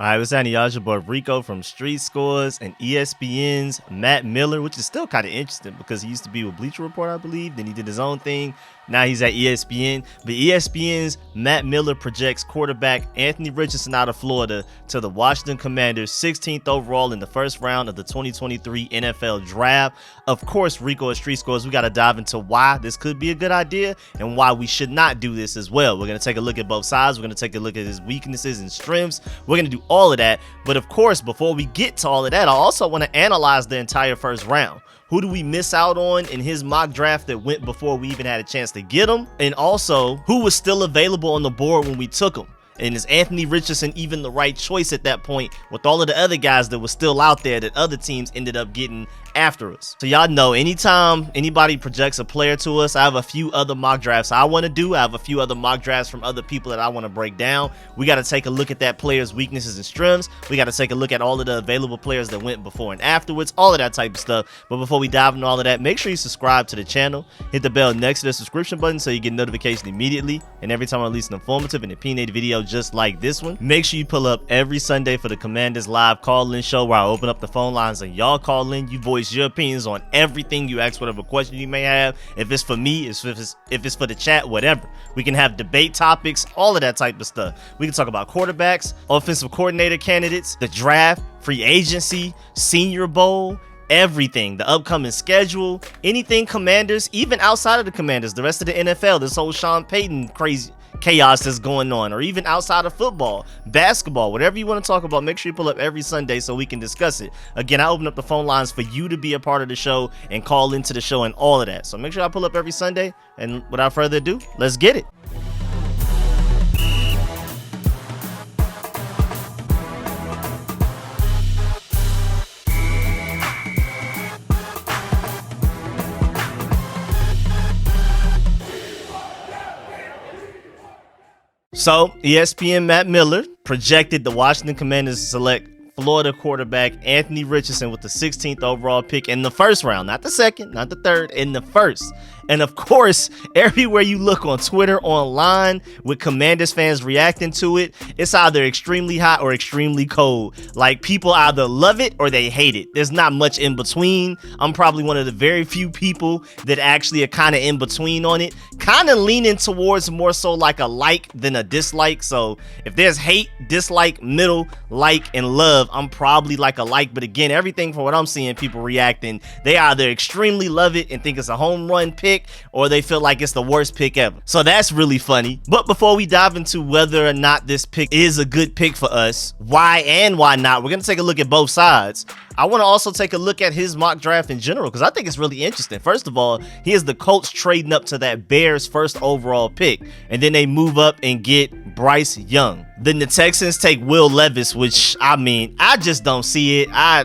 All right, what's happening, y'all? It's your boy Rico from Street Scores and ESPN's Matt Miller, which is still kind of interesting because he used to be with Bleacher Report, I believe. Then he did his own thing. Now he's at ESPN. But ESPN's Matt Miller projects quarterback Anthony Richardson out of Florida to the Washington Commanders, 16th overall in the first round of the 2023 NFL Draft. Of course, Rico at Street Scores, we got to dive into why this could be a good idea and why we should not do this as well. We're going to take a look at both sides. We're going to take a look at his weaknesses and strengths. We're going to do all of that. But of course, before we get to all of that, I also want to analyze the entire first round. Who do we miss out on in his mock draft that went before we even had a chance to get him? And also, who was still available on the board when we took him? And is Anthony Richardson even the right choice at that point with all of the other guys that were still out there that other teams ended up getting after us? So y'all know, anytime anybody projects a player to us, I have a few other mock drafts I want to do. I have a few other mock drafts from other people that I want to break down. We got to take a look at that player's weaknesses and strengths. We got to take a look at all of the available players that went before and afterwards, all of that type of stuff. But before we dive into all of that, make sure you subscribe to the channel. Hit the bell next to the subscription button so you get notification immediately. And every time I release an informative and opinionated video just like this one, make sure you pull up every Sunday for the Commanders live call-in show where I open up the phone lines and y'all call in. You voice your opinions on everything. You ask whatever question you may have. If it's for me, if it's for the chat, whatever. We can have debate topics, all of that type of stuff. We can talk about quarterbacks, offensive coordinator candidates, the draft, free agency, Senior Bowl, everything, the upcoming schedule, anything Commanders, even outside of the Commanders, the rest of the NFL, this whole Sean Payton crazy chaos that's going on, or even outside of football, basketball, whatever you want to talk about. Make sure you pull up every Sunday so we can discuss it. Again, I open up the phone lines for you to be a part of the show and call into the show and all of that. So make sure I pull up every Sunday, and without further ado, let's get it. So, ESPN Matt Miller projected the Washington Commanders to select Florida quarterback Anthony Richardson with the 16th overall pick in the first round, not the second, not the third, in the first. And of course, everywhere you look on Twitter, online, with Commanders fans reacting to it, it's either extremely hot or extremely cold. Like, people either love it or they hate it. There's not much in between. I'm probably one of the very few people that actually are kind of in between on it, kind of leaning towards more so like a like than a dislike. So if there's hate, dislike, middle, like, and love, I'm probably like a like. But again, everything from what I'm seeing, people reacting, they either extremely love it and think it's a home run pick, or they feel like it's the worst pick ever. So that's really funny. But before we dive into whether or not this pick is a good pick for us, why and why not, we're going to take a look at both sides. I want to also take a look at his mock draft in general because I think it's really interesting. First of all, he has the Colts trading up to that Bears first overall pick, and then they move up and get Bryce Young. Then the Texans take Will Levis, which, I mean, I just don't see it. I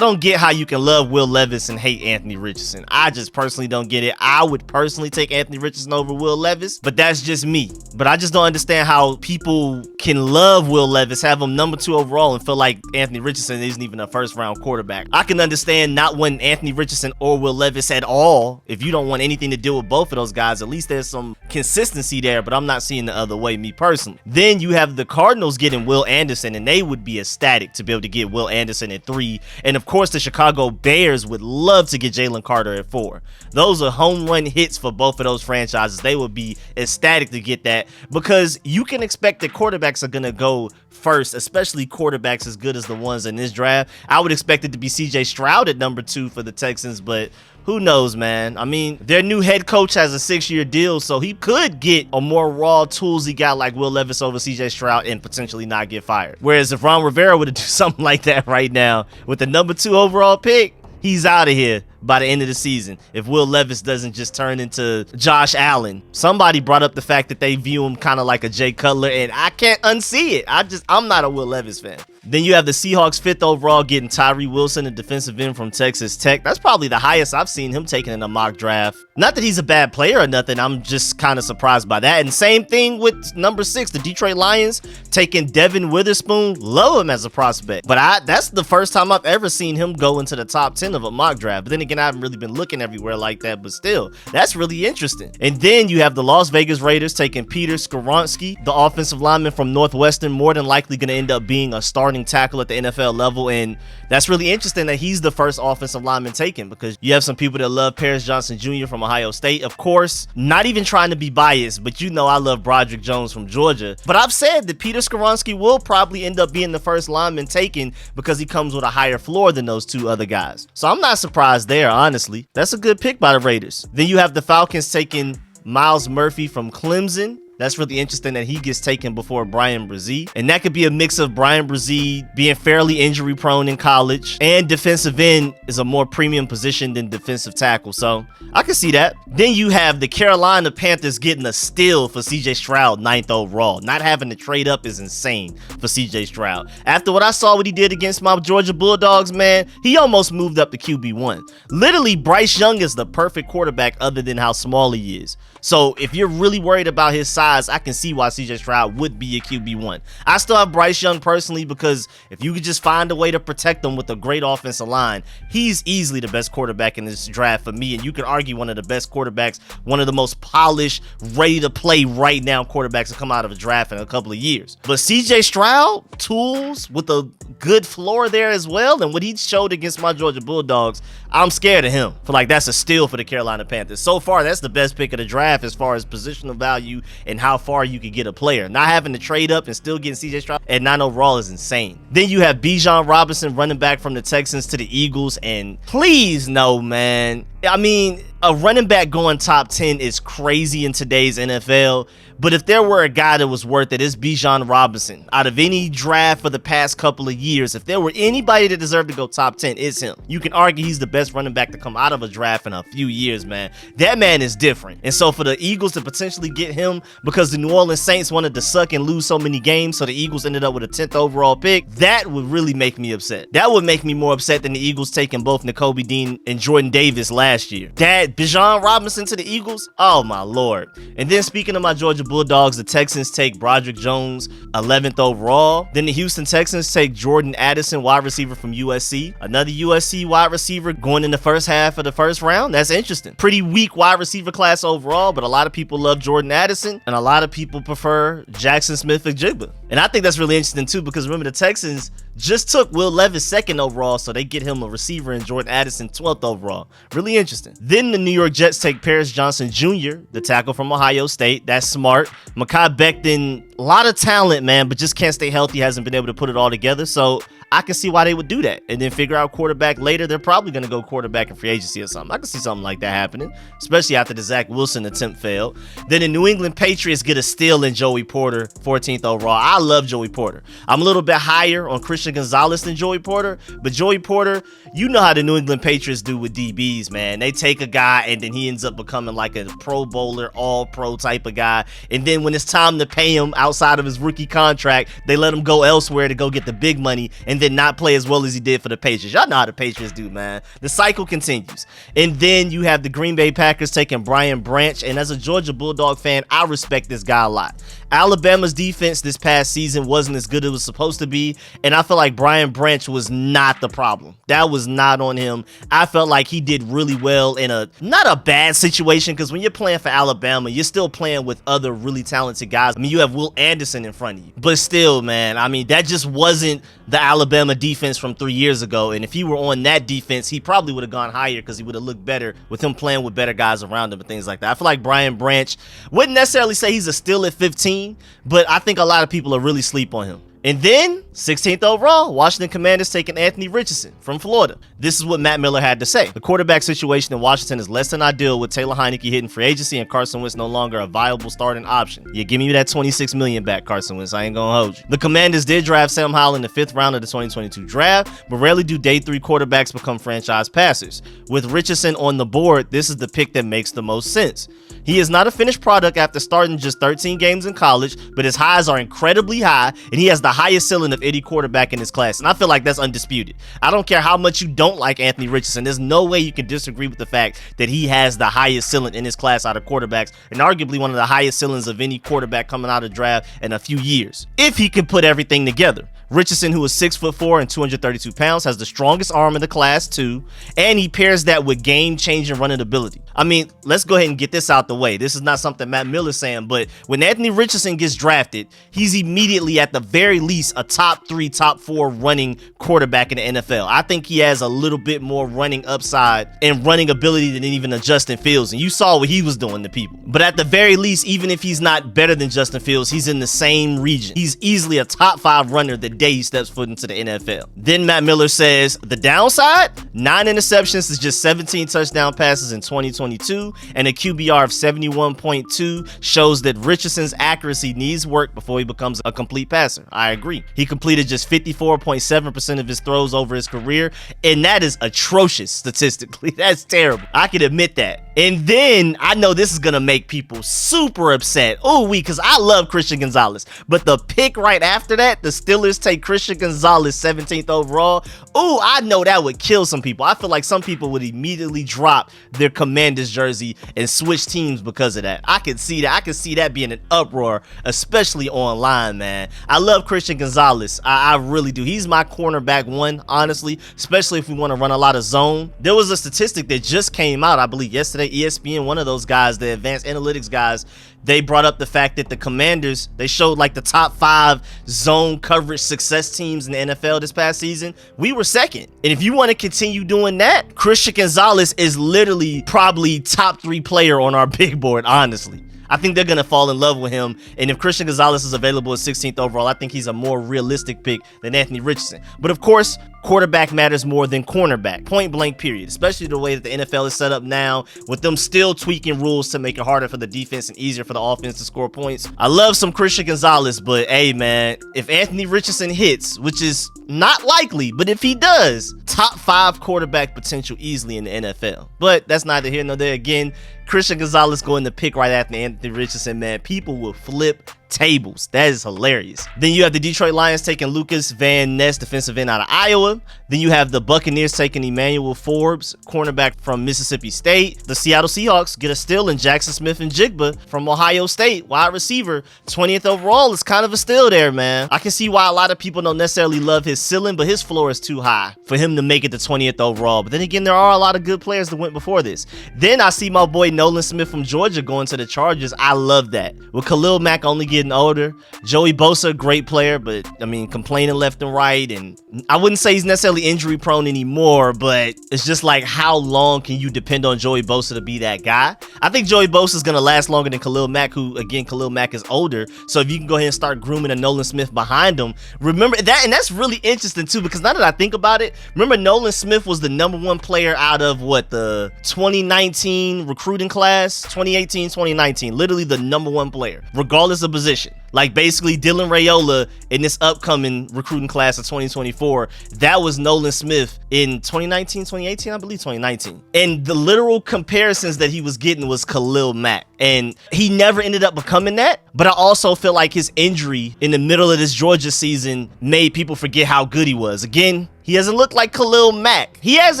don't get how you can love Will Levis and hate Anthony Richardson. I just personally don't get it. I would personally take Anthony Richardson over Will Levis, but that's just me. But I just don't understand how people can love Will Levis, have him number 2 overall, and feel like Anthony Richardson isn't even a first round quarterback. I can understand not wanting Anthony Richardson or Will Levis at all. If you don't want anything to do with both of those guys, at least there's some consistency there, but I'm not seeing the other way, me personally. Then you have the Cardinals getting Will Anderson, and they would be ecstatic to be able to get Will Anderson at 3. And of course, the Chicago Bears would love to get Jalen Carter at 4. Those are home run hits for both of those franchises. They would be ecstatic to get that because you can expect that quarterbacks are going to go first, especially quarterbacks as good as the ones in this draft. I would expect it to be CJ Stroud at number 2 for the Texans, but who knows, man? I mean, their new head coach has a 6-year deal, so he could get a more raw tools he got like Will Levis over CJ Stroud and potentially not get fired. Whereas if Ron Rivera would have done something like that right now with the number 2 overall pick, he's out of here by the end of the season if Will Levis doesn't just turn into Josh Allen. Somebody brought up the fact that they view him kind of like a Jay Cutler, and I can't unsee it. I'm not a Will Levis fan. Then you have the Seahawks 5th overall getting Tyree Wilson, a defensive end from Texas Tech. That's probably the highest I've seen him taken in a mock draft. Not that he's a bad player or nothing. I'm just kind of surprised by that. And same thing with number 6, the Detroit Lions taking Devin Witherspoon. Love him as a prospect. But that's the first time I've ever seen him go into the top 10 of a mock draft. But then again, I haven't really been looking everywhere like that, but still, that's really interesting. And then you have the Las Vegas Raiders taking Peter Skoronski, the offensive lineman from Northwestern, more than likely going to end up being a starting tackle at the NFL level. And that's really interesting that he's the first offensive lineman taken, because you have some people that love Paris Johnson Jr. from Ohio State. Of course, not even trying to be biased, but you know I love Broderick Jones from Georgia. But I've said that Peter Skoronski will probably end up being the first lineman taken because he comes with a higher floor than those two other guys. So I'm not surprised there, honestly. That's a good pick by the Raiders. Then you have the Falcons taking Miles Murphy from Clemson. That's really interesting that he gets taken before Brian Brzee. And that could be a mix of Brian Brzee being fairly injury prone in college, and defensive end is a more premium position than defensive tackle. So I can see that. Then you have the Carolina Panthers getting a steal for CJ Stroud, 9th overall. Not having to trade up is insane for CJ Stroud. After what I saw what he did against my Georgia Bulldogs, man, he almost moved up to QB1. Literally, Bryce Young is the perfect quarterback other than how small he is. So if you're really worried about his size, I can see why CJ Stroud would be a QB1. I still have Bryce Young personally, because if you could just find a way to protect him with a great offensive line, he's easily the best quarterback in this draft for me. And you could argue one of the best quarterbacks, one of the most polished, ready to play right now quarterbacks to come out of a draft in a couple of years. But CJ Stroud, tools with a good floor there as well. And what he showed against my Georgia Bulldogs, I'm scared of him. That's a steal for the Carolina Panthers. So far, that's the best pick of the draft as far as positional value and how far you can get a player. Not having to trade up and still getting CJ Stroud at 9 overall is insane. Then you have Bijan Robinson, running back from the Texans to the Eagles. And please no, man. I mean, a running back going top 10 is crazy in today's NFL. But if there were a guy that was worth it, it's Bijan Robinson. Out of any draft for the past couple of years, if there were anybody that deserved to go top 10, it's him. You can argue he's the best running back to come out of a draft in a few years, man. That man is different. And so for the Eagles to potentially get him, because the New Orleans Saints wanted to suck and lose so many games, so the Eagles ended up with a 10th overall pick, that would really make me upset. That would make me more upset than the Eagles taking both Nakobe Dean and Jordan Davis last year. That Bijan Robinson to the Eagles, oh my lord. And then speaking of my Georgia Bulldogs, the Texans take Broderick Jones, 11th overall. Then the Houston Texans take Jordan Addison, wide receiver from USC. Another USC wide receiver going in the first half of the first round. That's interesting. Pretty weak wide receiver class overall, but a lot of people love Jordan Addison, and a lot of people prefer Jackson Smith-Njigba. And I think that's really interesting too, because remember, the Texans just took Will Levis 2nd overall, so they get him a receiver in Jordan Addison 12th overall. Really interesting. Then the New York Jets take Paris Johnson Jr., the tackle from Ohio State. That's smart. Mekhi Becton, a lot of talent, man, but just can't stay healthy, hasn't been able to put it all together. So I can see why they would do that. And then figure out quarterback later. They're probably going to go quarterback in free agency or something. I can see something like that happening, especially after the Zach Wilson attempt failed. Then the New England Patriots get a steal in Joey Porter, 14th overall. I love Joey Porter. I'm a little bit higher on Christian Gonzalez than Joey Porter, but Joey Porter, you know how the New England Patriots do with DBs, man. They take a guy and then he ends up becoming like a Pro Bowler, all-pro type of guy. And then when it's time to pay him outside of his rookie contract, they let him go elsewhere to go get the big money and then not play as well as he did for the Patriots. Y'all know how the Patriots do, man. The cycle continues. And then you have the Green Bay Packers taking Brian Branch. And as a Georgia Bulldog fan, I respect this guy a lot. Alabama's defense this past season wasn't as good as it was supposed to be, and I feel like Brian Branch was not the problem. That was not on him. I felt like he did really well in not a bad situation, because when you're playing for Alabama, you're still playing with other really talented guys. I mean, you have Will Anderson in front of you, but still, man, I mean, that just wasn't the Alabama defense from 3 years ago, and if he were on that defense, he probably would have gone higher because he would have looked better with him playing with better guys around him and things like that. I feel like Brian Branch, wouldn't necessarily say he's a steal at 15, but I think a lot of people are really sleep on him. And then, 16th overall, Washington Commanders taking Anthony Richardson from Florida. This is what Matt Miller had to say. The quarterback situation in Washington is less than ideal, with Taylor Heineke hitting free agency and Carson Wentz no longer a viable starting option. Yeah, give me that $26 million back, Carson Wentz. I ain't gonna hold you. The Commanders did draft Sam Howell in the 5th round of the 2022 draft, but rarely do day 3 quarterbacks become franchise passers. With Richardson on the board, this is the pick that makes the most sense. He is not a finished product after starting just 13 games in college, but his highs are incredibly high, and he has the highest ceiling of any quarterback in his class, and I feel like that's undisputed. I don't care how much you don't like Anthony Richardson, there's no way you can disagree with the fact that he has the highest ceiling in his class out of quarterbacks, and arguably one of the highest ceilings of any quarterback coming out of draft in a few years, if he can put everything together. Richardson, who is 6'4" and 232 pounds, has the strongest arm in the class too, and he pairs that with game-changing running ability. I mean, let's go ahead and get this out the way. This is not something Matt Miller's saying, but when Anthony Richardson gets drafted, he's immediately at the very least a top 3, top 4 running quarterback in the NFL. I think he has a little bit more running upside and running ability than even a Justin Fields, and you saw what he was doing to people. But at the very least, even if he's not better than Justin Fields, he's in the same region. He's easily a top 5 runner the day he steps foot into the NFL. Then Matt Miller says, the downside? 9 interceptions is just 17 touchdown passes in 2022, and a QBR of 71.2 shows that Richardson's accuracy needs work before he becomes a complete passer. I agree. He completed just 54.7% of his throws over his career, and that is atrocious statistically. That's terrible. I can admit that. And then I know this is gonna make people super upset. Because I love Christian Gonzalez, but the pick right after that, the Steelers take Christian Gonzalez 17th overall. I know that would kill some people. I feel like some people would immediately drop their Commanders jersey and switch teams because of that. I can see that. I can see that being an uproar, especially online, man. I love Christian Gonzalez. I really do. He's my cornerback one, honestly, especially if we want to run a lot of zone. There was a statistic that just came out, I believe yesterday. ESPN, one of those guys, the advanced analytics guys, they brought up the fact that the Commanders, they showed like the top 5 zone coverage success teams in the NFL this past season. We were second. And if you want to continue doing that, Christian Gonzalez is literally probably top 3 player on our big board, honestly. I think they're going to fall in love with him. And if Christian Gonzalez is available at 16th overall, I think he's a more realistic pick than Anthony Richardson. But of course, quarterback matters more than cornerback, point blank period, especially the way that the NFL is set up now, with them still tweaking rules to make it harder for the defense and easier for the offense to score points. I love some Christian Gonzalez, but hey man, if Anthony Richardson hits, which is not likely, but if he does, top 5 quarterback potential easily in the NFL. But that's neither here nor there. Again, Christian Gonzalez going to pick right after Anthony Richardson, man, people will flip tables. That is hilarious. Then you have the Detroit Lions taking Lucas Van Ness, defensive end out of Iowa. Then you have the Buccaneers taking Emmanuel Forbes, cornerback from Mississippi State. The Seattle Seahawks get a steal in Jackson Smith-Njigba from Ohio State, wide receiver, 20th overall. Is kind of a steal there, man. I can see why a lot of people don't necessarily love his ceiling, but his floor is too high for him to make it to 20th overall. But then again, there are a lot of good players that went before this. Then I see my boy Nolan Smith from Georgia going to the Chargers. I love that. With Khalil Mack only getting older, Joey Bosa, great player, but I mean, complaining left and right. And I wouldn't say he's necessarily injury prone anymore, but it's just like, how long can you depend on Joey Bosa to be that guy? I think Joey Bosa is going to last longer than Khalil Mack, who again, Khalil Mack is older. So if you can go ahead and start grooming a Nolan Smith behind him, remember that. And that's really interesting too, because now that I think about it, remember Nolan Smith was the #1 player out of what, the 2019 recruiting class, 2018, 2019, literally the #1 player, regardless of position. Like basically Dylan Raiola in this upcoming recruiting class of 2024, that was Nolan Smith in 2019, 2018, I believe 2019. And the literal comparisons that he was getting was Khalil Mack. And he never ended up becoming that. But I also feel like his injury in the middle of this Georgia season made people forget how good he was. Again, he hasn't looked like Khalil Mack. He has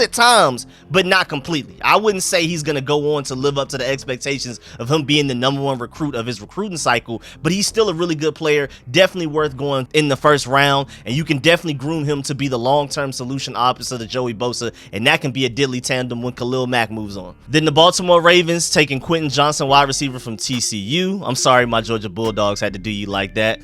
at times, but not completely. I wouldn't say he's going to go on to live up to the expectations of him being the #1 recruit of his recruiting cycle, but he's still a really good player, definitely worth going in the first round, and you can definitely groom him to be the long-term solution opposite of Joey Bosa, and that can be a deadly tandem when Khalil Mack moves on. Then the Baltimore Ravens taking Quentin Johnson, wide receiver from TCU. I'm sorry my Georgia Bulldogs had to do you like that.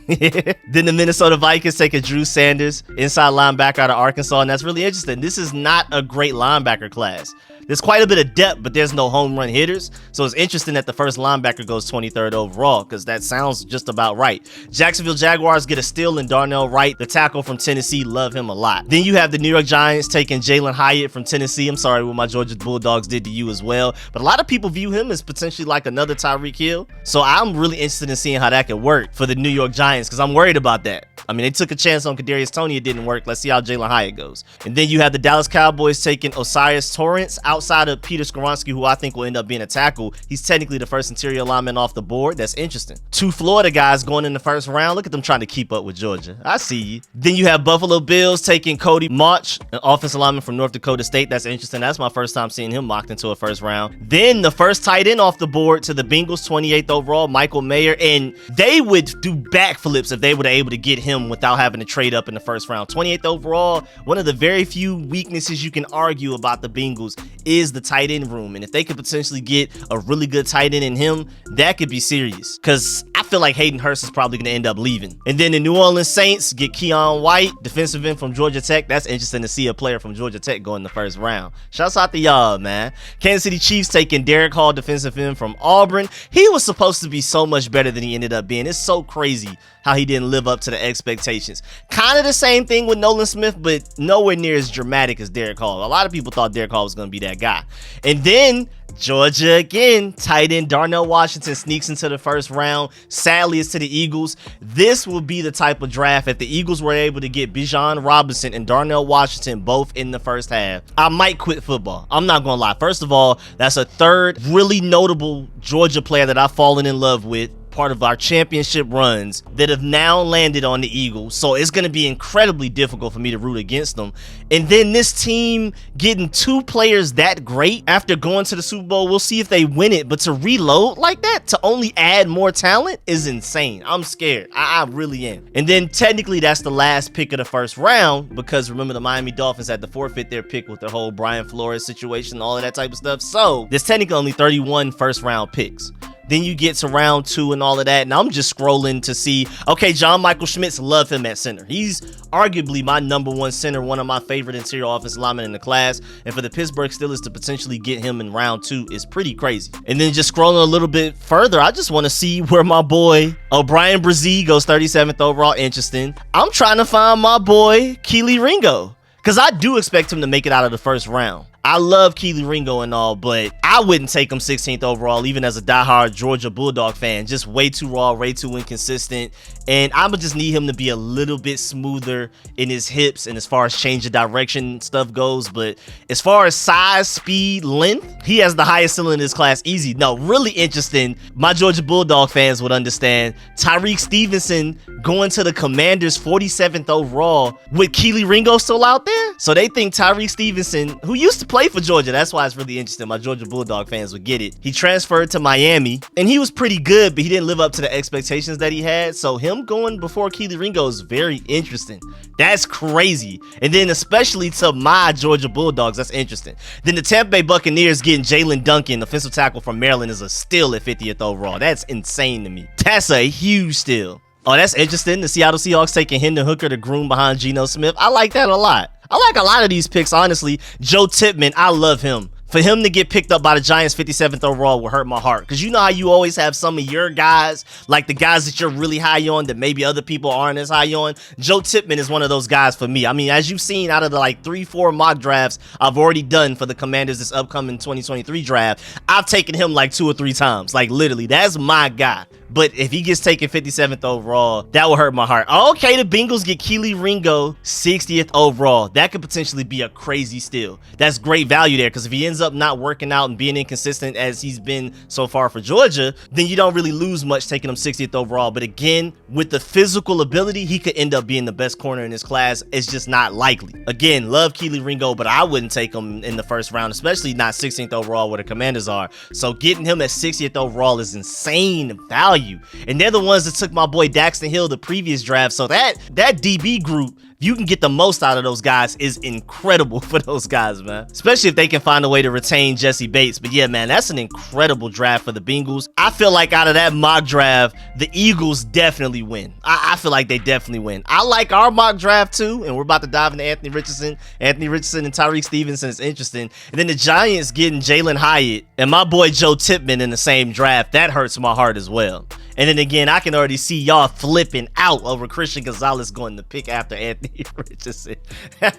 Then the Minnesota Vikings taking Drew Sanders, inside linebacker out of Arkansas. And that's really interesting. This is not a great linebacker class. There's quite a bit of depth, but there's no home run hitters. So it's interesting that the first linebacker goes 23rd overall, because that sounds just about right. Jacksonville Jaguars get a steal in Darnell Wright, the tackle from Tennessee. Love him a lot. Then you have the New York Giants taking Jalen Hyatt from Tennessee. I'm sorry what my Georgia Bulldogs did to you as well, but a lot of people view him as potentially like another Tyreek Hill. So I'm really interested in seeing how that could work for the New York Giants, because I'm worried about that. I mean, they took a chance on Kadarius Toney. It didn't work. Let's see how Jalen Hyatt goes. And then you have the Dallas Cowboys taking Osiris Torrance outside of Peter Skoronski, who I think will end up being a tackle, he's technically the first interior lineman off the board. That's interesting. 2 Florida guys going in the first round. Look at them trying to keep up with Georgia. I see you. Then you have Buffalo Bills taking Cody March, an offensive lineman from North Dakota State. That's interesting. That's my first time seeing him mocked into a first round. Then the first tight end off the board to the Bengals, 28th overall, Michael Mayer. And they would do backflips if they were able to get him without having to trade up in the first round. 28th overall, one of the very few weaknesses you can argue about the Bengals is the tight end room. And if they could potentially get a really good tight end in him, that could be serious. Because I feel like Hayden Hurst is probably going to end up leaving. And then the New Orleans Saints get Keon White, defensive end from Georgia Tech. That's interesting to see a player from Georgia Tech go in the first round. Shouts out to y'all, man. Kansas City Chiefs taking Derek Hall, defensive end from Auburn. He was supposed to be so much better than he ended up being. It's so crazy how he didn't live up to the expectations. Kind of the same thing with Nolan Smith, but nowhere near as dramatic as Derek Hall. A lot of people thought Derek Hall was going to be that guy. And then Georgia again, tight end Darnell Washington sneaks into the first round. Sadly, it's to the Eagles. This will be the type of draft if the Eagles were able to get Bijan Robinson and Darnell Washington both in the first half. I might quit football. I'm not going to lie. First of all, that's a third really notable Georgia player that I've fallen in love with, part of our championship runs, that have now landed on the Eagles. So it's going to be incredibly difficult for me to root against them. And then this team getting 2 players that great after going to the Super Bowl, we'll see if they win it. But to reload like that, to only add more talent is insane. I'm scared. I really am. And then technically that's the last pick of the first round, because remember the Miami Dolphins had to forfeit their pick with their whole Brian Flores situation, all of that type of stuff. So there's technically only 31 first round picks. Then you get to round 2 and all of that. And I'm just scrolling to see, okay, John Michael Schmitz, love him at center. He's arguably my #1 center, one of my favorite interior offensive linemen in the class. And for the Pittsburgh Steelers to potentially get him in round 2 is pretty crazy. And then just scrolling a little bit further, I just want to see where my boy O'Brien Brzee goes 37th overall. Interesting. I'm trying to find my boy Kelee Ringo, because I do expect him to make it out of the first round. I love Kelee Ringo and all, but I wouldn't take him 16th overall, even as a diehard Georgia Bulldog fan. Just way too raw, way too inconsistent. And I'm going to just need him to be a little bit smoother in his hips and as far as change of direction stuff goes. But as far as size, speed, length, he has the highest ceiling in his class, easy. No, really interesting. My Georgia Bulldog fans would understand. Tyrique Stevenson going to the Commanders 47th overall with Kelee Ringo still out there. So they think Tyrique Stevenson, who used to play for Georgia, that's why it's really interesting. My Georgia Bulldog fans would get it. He transferred to Miami and he was pretty good, but he didn't live up to the expectations that he had. So him going before Kelee Ringo is very interesting. That's crazy. And then especially to my Georgia Bulldogs, that's interesting. Then the Tampa Bay Buccaneers getting Jalen Duncan, offensive tackle from Maryland, is a steal at 50th overall. That's insane to me. That's a huge steal. Oh, that's interesting. The Seattle Seahawks taking Hendon Hooker to groom behind Geno Smith. I like that a lot. I like a lot of these picks, honestly. Joe Tippmann, I love him. For him to get picked up by the Giants 57th overall will hurt my heart. Because you know how you always have some of your guys, like the guys that you're really high on that maybe other people aren't as high on. Joe Tippmann is one of those guys for me. I mean, as you've seen out of the like 3-4 mock drafts I've already done for the Commanders this upcoming 2023 draft, I've taken him like 2 or 3 times. Like literally, that's my guy. But if he gets taken 57th overall, that will hurt my heart. Okay, the Bengals get Kelee Ringo 60th overall. That could potentially be a crazy steal. That's great value there, because if he ends up not working out and being inconsistent as he's been so far for Georgia, then you don't really lose much taking him 60th overall. But again, with the physical ability, he could end up being the best corner in his class. It's just not likely. Again, love Kelee Ringo, but I wouldn't take him in the first round, especially not 16th overall where the Commanders are. So getting him at 60th overall is insane value. And they're the ones that took my boy Daxton Hill the previous draft. So that DB group, you can get the most out of those guys, is incredible for those guys, man. Especially if they can find a way to retain Jesse Bates. But yeah, man, that's an incredible draft for the Bengals. I feel like out of that mock draft, the Eagles definitely win. I feel like they definitely win. I like our mock draft too, and we're about to dive into Anthony Richardson. Anthony Richardson and Tyrique Stevenson is interesting. And then the Giants getting Jalen Hyatt and my boy Joe Tippmann in the same draft. That hurts my heart as well. And then again, I can already see y'all flipping out over Christian Gonzalez going to pick after Anthony Richardson. All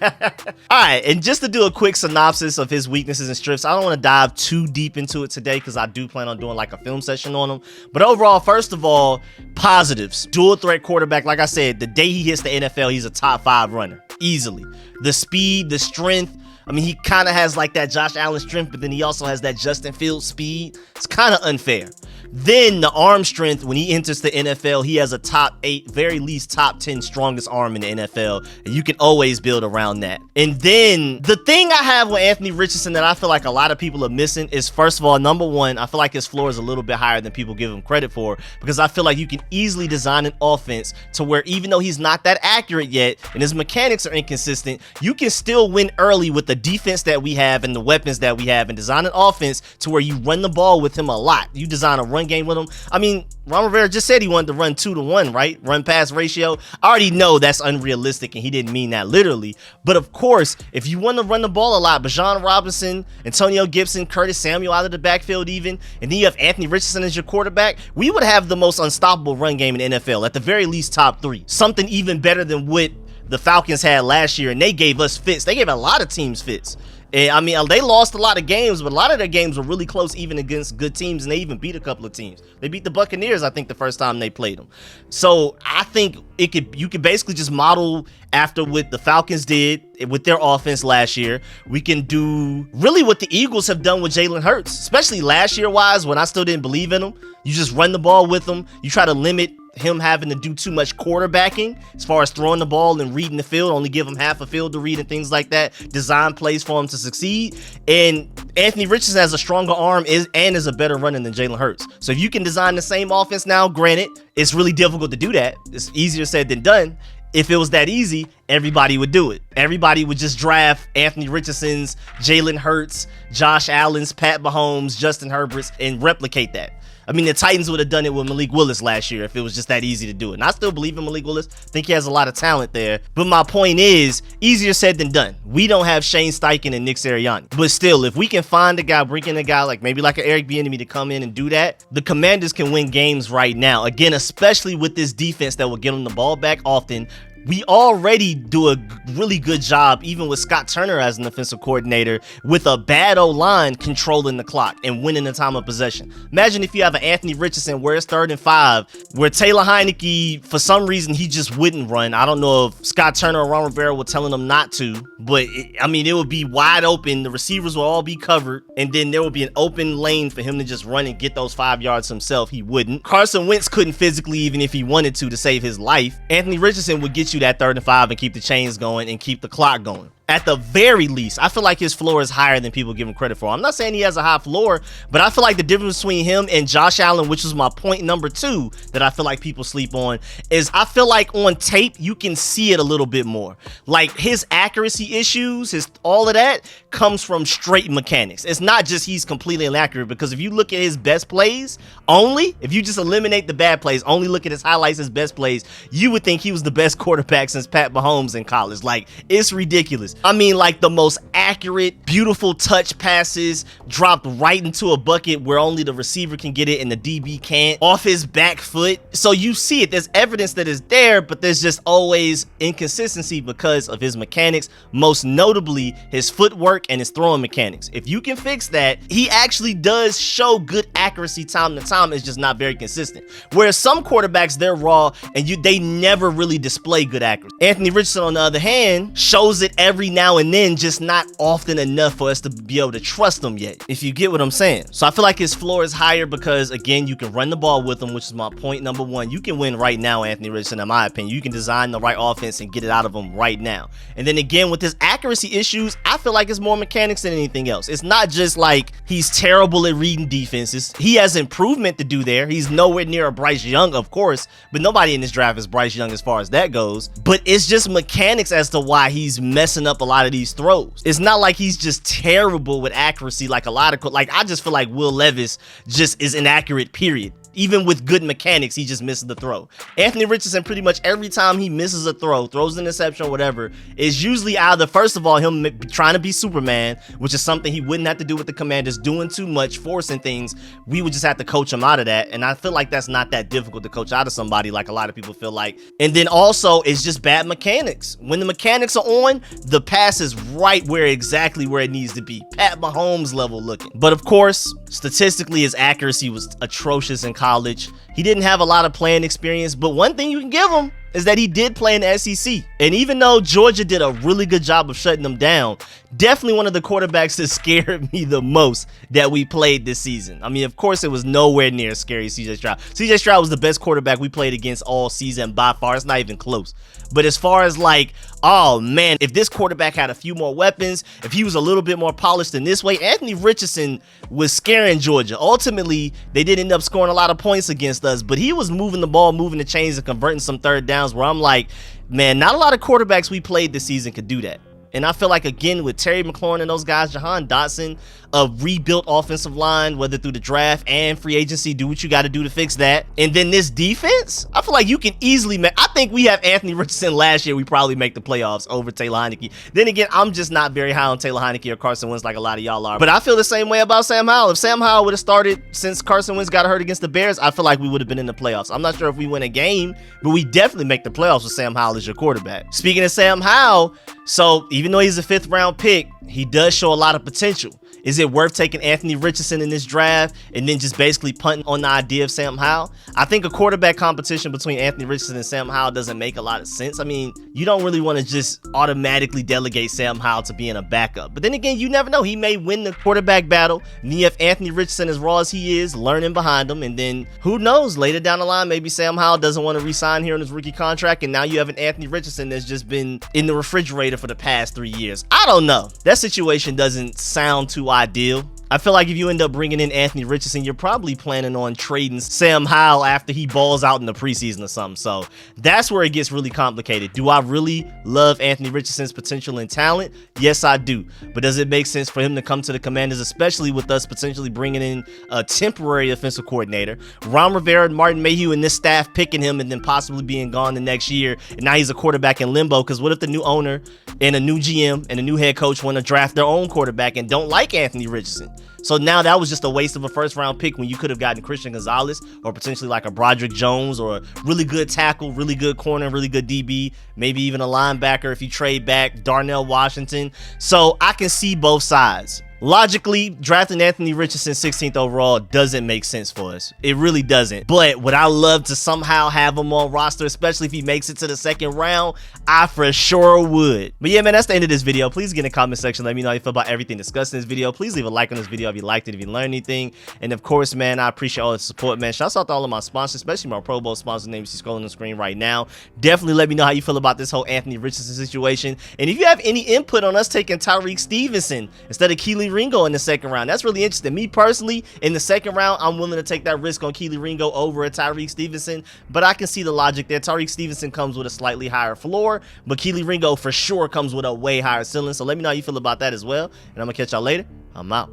right, and just to do a quick synopsis of his weaknesses and strengths, I don't want to dive too deep into it today because I do plan on doing like a film session on him. But overall, first of all, positives. Dual threat quarterback. Like I said, the day he hits the NFL, he's a top 5 runner. Easily. The speed, the strength, I mean, he kind of has like that Josh Allen strength, but then he also has that Justin Fields speed. It's kind of unfair. Then the arm strength, when he enters the NFL, he has a top 8, very least top 10 strongest arm in the NFL. And you can always build around that. And then the thing I have with Anthony Richardson that I feel like a lot of people are missing is, first of all, number one, I feel like his floor is a little bit higher than people give him credit for, because I feel like you can easily design an offense to where even though he's not that accurate yet and his mechanics are inconsistent, you can still win early with the defense that we have and the weapons that we have, and design an offense to where you run the ball with him a lot. You design a run game with him. I mean, Ron Rivera just said he wanted to run 2-to-1, right? Run pass ratio. I already know that's unrealistic and he didn't mean that literally. But of course, if you want to run the ball a lot, Bijan Robinson, Antonio Gibson, Curtis Samuel out of the backfield even, and then you have Anthony Richardson as your quarterback, we would have the most unstoppable run game in the NFL, at the very least top 3. Something even better than what the Falcons had last year, and they gave us fits. They gave a lot of teams fits. And I mean, they lost a lot of games, but a lot of their games were really close even against good teams, and they even beat a couple of teams. They beat the Buccaneers, I think, the first time they played them. So I think you could basically just model after what the Falcons did with their offense last year. We can do really what the Eagles have done with Jalen Hurts, especially last year wise when I still didn't believe in him. You just run the ball with him. You try to limit him having to do too much quarterbacking as far as throwing the ball and reading the field, only give him half a field to read and things like that. Design plays for him to succeed. And Anthony Richardson has a stronger arm and is a better runner than Jalen Hurts. So if you can design the same offense now, granted, it's really difficult to do that. It's easier said than done. If it was that easy, everybody would do it. Everybody would just draft Anthony Richardson's, Jalen Hurts, Josh Allen's, Patt Mahomes, Justin Herbert's, and replicate that. I mean, the Titans would have done it with Malik Willis last year if it was just that easy to do it. And I still believe in Malik Willis. Think he has a lot of talent there. But my point is, easier said than done. We don't have Shane Steichen and Nick Sirianni. But still, if we can find a guy, bring in a guy like maybe like an Eric Bieniemy to come in and do that, the Commanders can win games right now. Again, especially with this defense that will get them the ball back often. We already do a really good job, even with Scott Turner as an offensive coordinator, with a bad O-line controlling the clock and winning the time of possession. Imagine if you have an Anthony Richardson where it's 3rd and 5, where Taylor Heineke, for some reason, he just wouldn't run. I don't know if Scott Turner or Ron Rivera were telling him not to, but it would be wide open. The receivers will all be covered, and then there would be an open lane for him to just run and get those 5 yards himself. He wouldn't. Carson Wentz couldn't physically, even if he wanted to save his life. Anthony Richardson would get you that 3rd and 5 and keep the chains going and keep the clock going. At the very least, I feel like his floor is higher than people give him credit for. I'm not saying he has a high floor, but I feel like the difference between him and Josh Allen, which is my point number 2 that I feel like people sleep on, is I feel like on tape, you can see it a little bit more. Like his accuracy issues, all of that comes from straight mechanics. It's not just he's completely inaccurate, because if you look at his best plays only, if you just eliminate the bad plays, only look at his highlights, his best plays, you would think he was the best quarterback since Patt Mahomes in college. Like, it's ridiculous. I mean, like the most accurate, beautiful touch passes dropped right into a bucket where only the receiver can get it and the DB can't, off his back foot. So you see it. There's evidence that is there, but there's just always inconsistency because of his mechanics, most notably his footwork and his throwing mechanics. If you can fix that, he actually does show good accuracy time to time. It's just not very consistent. Whereas some quarterbacks, they're raw and they never really display good accuracy. Anthony Richardson, on the other hand, shows it every now and then, just not often enough for us to be able to trust him yet, if you get what I'm saying. So I feel like his floor is higher because, again, you can run the ball with him, which is my point number 1. You can win right now, Anthony Richardson, in my opinion. You can design the right offense and get it out of him right now. And then again, with his accuracy issues, I feel like it's more mechanics than anything else. It's not just like he's terrible at reading defenses. He has improvement to do there. He's nowhere near a Bryce Young, of course, but nobody in this draft is Bryce Young as far as that goes. But it's just mechanics as to why he's messing up a lot of these throws. It's not like he's just terrible with accuracy like a lot of, like, I just feel like Will Levis just is inaccurate, period. Even with good mechanics, he just misses the throw. Anthony Richardson, pretty much every time he misses a throw, throws an interception or whatever, is usually either, first of all, him trying to be Superman, which is something he wouldn't have to do with the Commanders, doing too much, forcing things. We would just have to coach him out of that. And I feel like that's not that difficult to coach out of somebody, like a lot of people feel like. And then also, it's just bad mechanics. When the mechanics are on, the pass is right exactly where it needs to be. Pat Mahomes level looking. But of course, statistically, his accuracy was atrocious in college. He didn't have a lot of playing experience, but one thing you can give him, is that he did play in the SEC. And even though Georgia did a really good job of shutting them down, definitely one of the quarterbacks that scared me the most that we played this season. I mean, of course, it was nowhere near as scary as CJ Stroud. CJ Stroud was the best quarterback we played against all season by far. It's not even close. But as far as like, oh man, if this quarterback had a few more weapons, if he was a little bit more polished in this way, Anthony Richardson was scaring Georgia. Ultimately, they did end up scoring a lot of points against us, but he was moving the ball, moving the chains, and converting some third downs where I'm like, man, not a lot of quarterbacks we played this season could do that. And I feel like, again, with Terry McLaurin and those guys, Jahan Dotson, a rebuilt offensive line, whether through the draft and free agency, do what you got to do to fix that. And then this defense, I feel like you can easily make, I think we have Anthony Richardson last year, we probably make the playoffs over Taylor Heinicke. Then again, I'm just not very high on Taylor Heinicke or Carson Wentz like a lot of y'all are. But I feel the same way about Sam Howell. If Sam Howell would have started since Carson Wentz got hurt against the Bears, I feel like we would have been in the playoffs. I'm not sure if we win a game, but we definitely make the playoffs with Sam Howell as your quarterback. Speaking of Sam Howell, so even though he's a 5th round pick, he does show a lot of potential. Is it worth taking Anthony Richardson in this draft and then just basically punting on the idea of Sam Howell? I think a quarterback competition between Anthony Richardson and Sam Howell doesn't make a lot of sense. I mean, you don't really want to just automatically delegate Sam Howell to being a backup. But then again, you never know. He may win the quarterback battle. And you have Anthony Richardson, as raw as he is, learning behind him. And then who knows, later down the line, maybe Sam Howell doesn't want to re-sign here on his rookie contract. And now you have an Anthony Richardson that's just been in the refrigerator for the past 3 years. I don't know. That situation doesn't sound too ideal. I feel like if you end up bringing in Anthony Richardson, you're probably planning on trading Sam Howell after he balls out in the preseason or something. So that's where it gets really complicated. Do I really love Anthony Richardson's potential and talent? Yes, I do. But does it make sense for him to come to the Commanders, especially with us potentially bringing in a temporary offensive coordinator, Ron Rivera and Martin Mayhew and this staff picking him and then possibly being gone the next year, and now he's a quarterback in limbo? Because what if the new owner and a new GM and a new head coach want to draft their own quarterback and don't like Anthony Richardson? So now that was just a waste of a 1st round pick when you could have gotten Christian Gonzalez or potentially like a Broderick Jones or a really good tackle, really good corner, really good DB, maybe even a linebacker if you trade back, Darnell Washington. So I can see both sides. Logically, drafting Anthony Richardson 16th overall doesn't make sense for us. It really doesn't. But would I love to somehow have him on roster, especially if he makes it to the 2nd round? I for sure would. But yeah, man, that's the end of this video. Please get in the comment section. Let me know how you feel about everything discussed in this video. Please leave a like on this video if you liked it, if you learned anything. And of course, man, I appreciate all the support, man. Shouts out to all of my sponsors, especially my Pro Bowl sponsor name you see scrolling on the screen right now. Definitely let me know how you feel about this whole Anthony Richardson situation. And if you have any input on us taking Tyrique Stevenson instead of Kelee Ringo in the 2nd round, that's really interesting. Me personally, in the 2nd round, I'm willing to take that risk on Kelee Ringo over a Tyrique Stevenson, but I can see the logic there. Tyrique Stevenson comes with a slightly higher floor, but Kelee Ringo for sure comes with a way higher ceiling. So let me know how you feel about that as well, and I'm gonna catch y'all later. I'm out.